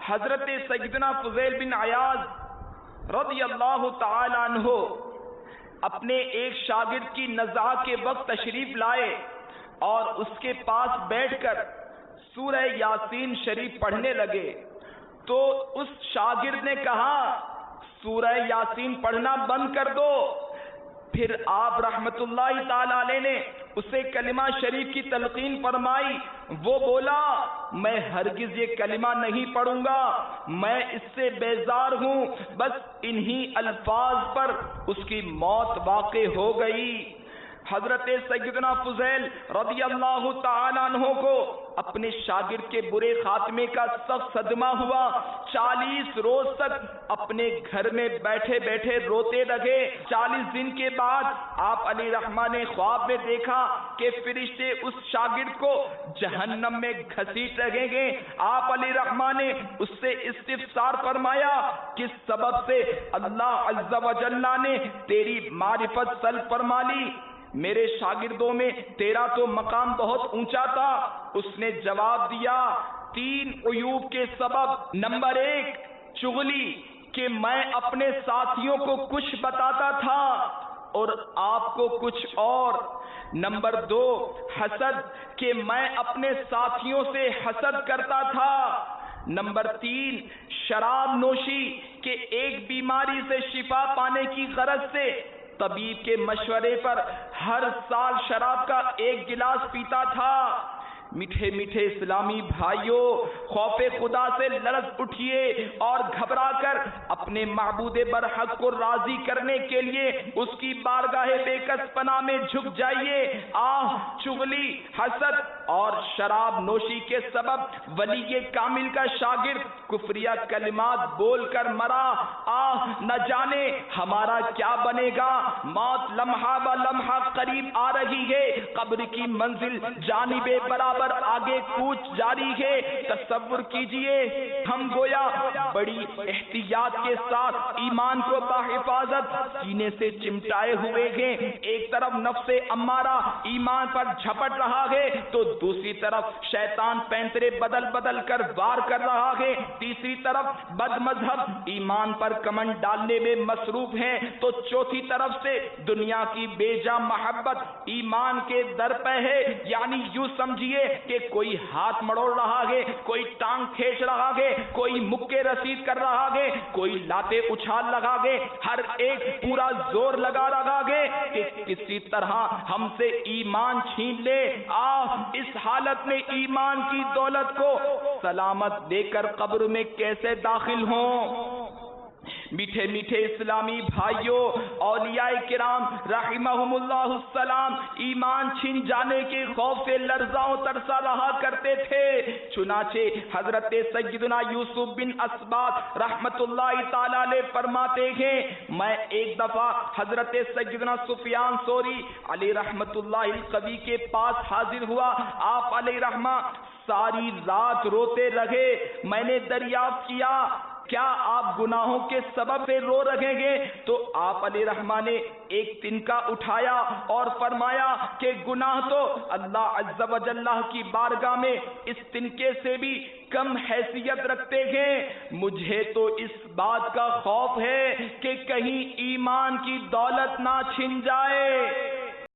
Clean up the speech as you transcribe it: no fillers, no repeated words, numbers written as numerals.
حضرت سیدنا فضیل بن عیاض رضی اللہ تعالی عنہ اپنے ایک شاگرد کی نزاع کے وقت تشریف لائے اور اس کے پاس بیٹھ کر سورہ یاسین شریف پڑھنے لگے تو اس شاگرد نے کہا سورہ یاسین پڑھنا بند کر دو۔ پھر آپ رحمت اللہ تعالی علیہ نے اسے کلمہ شریف کی تلقین فرمائی۔ وہ بولا میں ہرگز یہ کلمہ نہیں پڑھوں گا، میں اس سے بیزار ہوں۔ بس انہی الفاظ پر اس کی موت واقع ہو گئی۔ حضرت سیدنا فضیل رضی اللہ تعالیٰ عنہ کو اپنے شاگرد کے برے خاتمے کا سخت صدمہ ہوا۔ 40 روز تک اپنے گھر میں بیٹھے بیٹھے روتے رہے۔ 40 دن کے بعد آپ علیہ الرحمہ نے خواب میں دیکھا کہ فرشتے اس شاگرد کو جہنم میں گھسیٹ رہے ہیں۔ آپ علیہ الرحمہ نے اس سے استفسار فرمایا کس سبب سے اللہ عز و جل نے تیری معرفت سلب فرما لی؟ میرے شاگردوں میں تیرا تو مقام بہت اونچا تھا۔ اس نے جواب دیا 3 عیوب کے سبب۔ نمبر 1 چغلی، کہ میں اپنے ساتھیوں کو کچھ بتاتا تھا اور آپ کو کچھ اور۔ نمبر 2 حسد، کہ میں اپنے ساتھیوں سے حسد کرتا تھا۔ نمبر 3 شراب نوشی، کہ ایک بیماری سے شفا پانے کی غرض سے طبیب کے مشورے پر ہر سال شراب کا 1 گلاس پیتا تھا۔ میٹھے میٹھے اسلامی بھائیوں، خوف خدا سے لرز اٹھیے اور گھبرا کر اپنے معبود برحق کو راضی کرنے کے لیے اس کی بارگاہ بے کس پناہ میں جھک جائیے۔ چغلی، حسد اور شراب نوشی کے سبب ولی کامل کا شاگرد کفریہ کلمات بول کر مرا۔ نہ جانے ہمارا کیا بنے گا۔ موت لمحہ ب لمحہ قریب آ رہی ہے۔ قبر کی منزل جانب برابر آگے کوچ جاری ہے۔ تصور کیجئے ہم گویا بڑی احتیاط کے ساتھ ایمان کو بحفاظت سینے سے چمٹائے ہوئے ہیں۔ ایک طرف نفس امارہ ایمان پر جھپٹ رہا ہے تو دوسری طرف شیطان پینترے بدل بدل کر وار کر رہا ہے۔ تیسری طرف بد مذہب ایمان پر کمن ڈالنے میں مصروف ہیں تو چوتھی طرف سے دنیا کی بے جا محبت ایمان کے در پہ ہے۔ یعنی یوں سمجھیے کہ کوئی ہاتھ مڑوڑ رہا ہے، کوئی ٹانگ کھینچ رہا ہے، کوئی مکے رسید کر رہا ہے، کوئی لاتے اچھال لگا گے، ہر ایک پورا زور لگا رہا ہے کہ کسی طرح ہم سے ایمان چھین لے۔ اس حالت میں ایمان کی دولت کو سلامت دے کر قبر میں کیسے داخل ہوں؟ میٹھے میٹھے اسلامی بھائیوں، اولیاء کرام رحمہم اللہ السلام ایمان چھن جانے کے خوف سے لرزاں ترسا رہا کرتے تھے۔ چنانچہ حضرت سیدنا یوسف بن اسباط رحمت اللہ تعالی علیہ فرماتے ہیں میں ایک دفعہ حضرت سیدنا سفیان ثوری علیہ رحمت اللہ القوی کے پاس حاضر ہوا۔ آپ علیہ رحمہ ساری رات روتے رہے۔ میں نے دریافت کیا کیا آپ گناہوں کے سبب سے رو رہے ہیں؟ تو آپ علیہ رحمہ نے ایک تنکا اٹھایا اور فرمایا کہ گناہ تو اللہ عز و جل کی بارگاہ میں اس تنکے سے بھی کم حیثیت رکھتے ہیں۔ مجھے تو اس بات کا خوف ہے کہ کہیں ایمان کی دولت نہ چھن جائے۔